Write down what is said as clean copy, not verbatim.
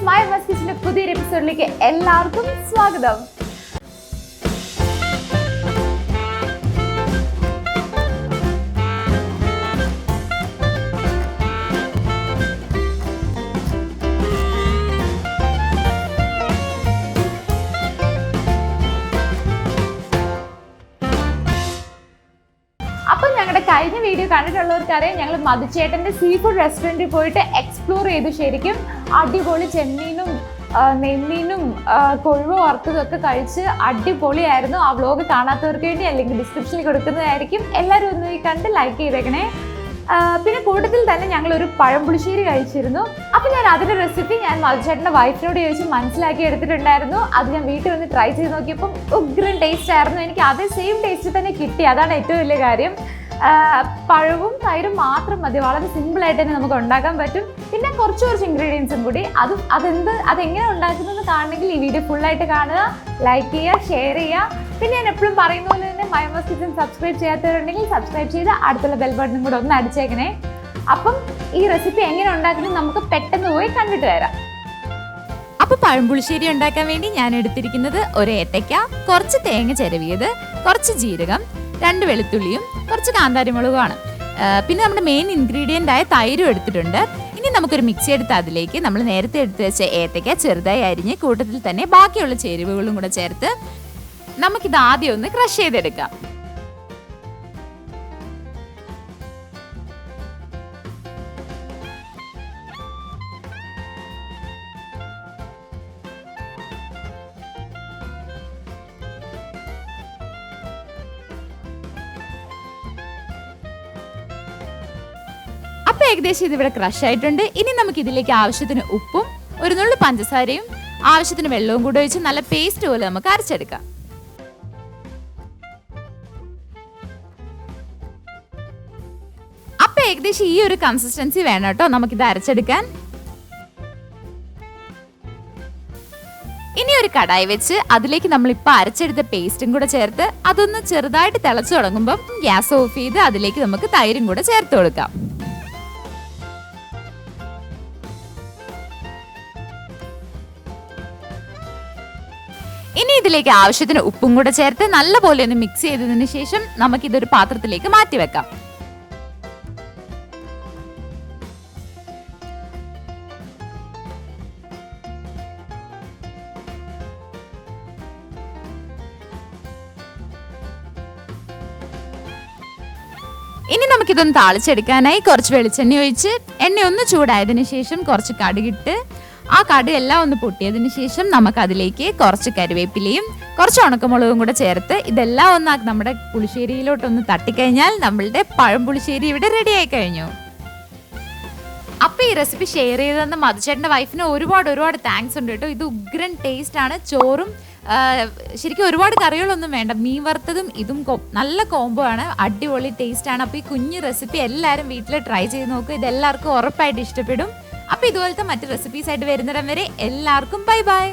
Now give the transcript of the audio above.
Guys, my മസ്കിച്ചിന്റെ പുതിയൊരു എപ്പിസോഡിലേക്ക് എല്ലാവർക്കും സ്വാഗതം. അപ്പം ഞങ്ങളുടെ കഴിഞ്ഞ വീഡിയോ കണ്ടിട്ടുള്ളവർക്കറിയാം, ഞങ്ങൾ മധുചേട്ടൻ്റെ സീ ഫുഡ് റെസ്റ്റോറൻറ്റിൽ പോയിട്ട് എക്സ്പ്ലോർ ചെയ്തു. ശരിക്കും അടിപൊളി ചെമ്മീനും നെമ്മീനും കൊഴുവ വറുത്തതും ഒക്കെ കഴിച്ച് അടിപൊളിയായിരുന്നു. ആ വ്ലോഗ് കാണാത്തവർക്ക് വേണ്ടി അല്ലെങ്കിൽ ഡിസ്ക്രിപ്ഷനിൽ കൊടുക്കുന്നതായിരിക്കും. എല്ലാവരും ഒന്ന് കണ്ട് ലൈക്ക് ചെയ്തേക്കണേ. പിന്നെ കൂട്ടത്തിൽ തന്നെ ഞങ്ങളൊരു പഴംപുളിശ്ശേരി കഴിച്ചിരുന്നു. അപ്പം ഞാൻ അതിൻ്റെ റെസിപ്പി മധുചേട്ടൻ്റെ വൈഫിനോട് ചോദിച്ച് മനസ്സിലാക്കി എടുത്തിട്ടുണ്ടായിരുന്നു. അത് ഞാൻ വീട്ടിൽ വന്ന് ട്രൈ ചെയ്ത് നോക്കിയപ്പം ഉഗ്രൻ ടേസ്റ്റ് ആയിരുന്നു. എനിക്ക് അതേ സെയിം ടേസ്റ്റ് തന്നെ കിട്ടി. അതാണ് ഏറ്റവും വലിയ കാര്യം. പഴവും തൈരും മാത്രം മതി, വളരെ സിമ്പിളായിട്ട് തന്നെ നമുക്ക് ഉണ്ടാക്കാൻ പറ്റും. പിന്നെ കുറച്ച് ഇൻഗ്രീഡിയൻസും കൂടി. അതെങ്ങനെ ഉണ്ടാക്കുന്നതെന്ന് കാണണമെങ്കിൽ ഈ വീഡിയോ ഫുള്ളായിട്ട് കാണുക, ലൈക്ക് ചെയ്യുക, ഷെയർ ചെയ്യുക. പിന്നെ ഞാൻ എപ്പോഴും പറയുന്ന പോലെ തന്നെ മൈ മസ് കിച്ചൻ സബ്സ്ക്രൈബ് ചെയ്യാത്തവരുണ്ടെങ്കിൽ സബ്സ്ക്രൈബ് ചെയ്ത് അടുത്തുള്ള ബെൽ ബട്ടണും കൂടെ ഒന്ന് അടിച്ചേക്കണേ. അപ്പം ഈ റെസിപ്പി എങ്ങനെ ഉണ്ടാക്കുന്നത് നമുക്ക് പെട്ടെന്ന് പോയി കണ്ടിട്ട് വരാം. അപ്പോൾ പഴംപുളിശ്ശേരി ഉണ്ടാക്കാൻ വേണ്ടി ഞാൻ എടുത്തിരിക്കുന്നത് ഒരു ഏത്തയ്ക്ക, കുറച്ച് തേങ്ങ ചിരവിയത്, കുറച്ച് ജീരകം, 2 വെളുത്തുള്ളിയും കുറച്ച് കാന്താരിമുളകുമാണ്. പിന്നെ നമ്മുടെ മെയിൻ ഇൻഗ്രീഡിയൻ്റ് ആയ തൈരും എടുത്തിട്ടുണ്ട്. ഇനി നമുക്കൊരു മിക്സി എടുത്ത് അതിലേക്ക് നമ്മൾ നേരത്തെ എടുത്ത് വെച്ച ഏത്തയ്ക്ക ചെറുതായി അരിഞ്ഞ് കൂട്ടത്തിൽ തന്നെ ബാക്കിയുള്ള ചേരുവകളും കൂടെ ചേർത്ത് നമുക്കിത് ആദ്യം ഒന്ന് ക്രഷ് ചെയ്തെടുക്കാം. അപ്പോൾ ഏകദേശം ഇതിവിടെ ക്രഷ് ആയിട്ടുണ്ട്. ഇനി നമുക്ക് ഇതിലേക്ക് ആവശ്യത്തിന് ഉപ്പും ഒരു നുള്ളു പഞ്ചസാരയും ആവശ്യത്തിന് വെള്ളവും കൂടെ ഒഴിച്ച് നല്ല പേസ്റ്റ് പോലെ നമുക്ക് അരച്ചെടുക്കാം. അപ്പോൾ ഏകദേശം ഈ ഒരു കൺസിസ്റ്റൻസി വേണം കേട്ടോ നമുക്കിത് അരച്ചെടുക്കാൻ. ഇനി ഒരു കടായി വെച്ച് അതിലേക്ക് നമ്മളിപ്പോൾ അരച്ചെടുത്ത പേസ്റ്റും കൂടെ ചേർത്ത് അതൊന്ന് ചെറുതായിട്ട് തിളച്ചു തുടങ്ങുമ്പം ഗ്യാസ് ഓഫ് ചെയ്ത് അതിലേക്ക് നമുക്ക് തൈരും കൂടെ ചേർത്ത് കൊടുക്കാം. ഇനി ഇതിലേക്ക് ആവശ്യത്തിന് ഉപ്പും കൂടെ ചേർത്ത് നല്ലപോലെ ഒന്ന് മിക്സ് ചെയ്തതിന് ശേഷം നമുക്കിതൊരു പാത്രത്തിലേക്ക് മാറ്റി വെക്കാം. ഇനി നമുക്കിതൊന്ന് താളിച്ചെടുക്കാനായി കുറച്ച് വെളിച്ചെണ്ണ ഒഴിച്ച് എണ്ണ ഒന്ന് ചൂടായതിനു ശേഷം കുറച്ച് കടുകിട്ട് ആ കടുക് എല്ലാം ഒന്ന് പൊട്ടിയതിന് ശേഷം നമുക്ക് അതിലേക്ക് കുറച്ച് കറിവേപ്പിലയും കുറച്ച് ഉണക്കമുളകും കൂടെ ചേർത്ത് ഇതെല്ലാം ഒന്ന് നമ്മുടെ പുളിശ്ശേരിയിലോട്ടൊന്ന് തട്ടിക്കഴിഞ്ഞാൽ നമ്മളുടെ പഴംപുളിശ്ശേരി ഇവിടെ റെഡി ആയി കഴിഞ്ഞു. അപ്പോൾ ഈ റെസിപ്പി ഷെയർ ചെയ്തെന്ന് മധുചേട്ടൻ്റെ വൈഫിന് ഒരുപാട് താങ്ക്സ് ഉണ്ട് കേട്ടോ. ഇത് ഉഗ്രൻ ടേസ്റ്റ് ആണ്. ചോറും ശരിക്കും ഒരുപാട് കറികളൊന്നും വേണ്ട, മീൻ വറുത്തതും ഇതും നല്ല കോംബോ ആണ്, അടിപൊളി ടേസ്റ്റ് ആണ്. അപ്പോൾ ഈ കുഞ്ഞു റെസിപ്പി എല്ലാവരും വീട്ടിൽ ട്രൈ ചെയ്ത് നോക്കുക. ഇത് എല്ലാവർക്കും ഉറപ്പായിട്ട് ഇഷ്ടപ്പെടും. അപ്പോൾ ഇതുപോലത്തെ മറ്റ് റെസിപ്പീസ് ആയിട്ട് വരുന്നിടം വരെ എല്ലാവർക്കും ബൈ ബൈ.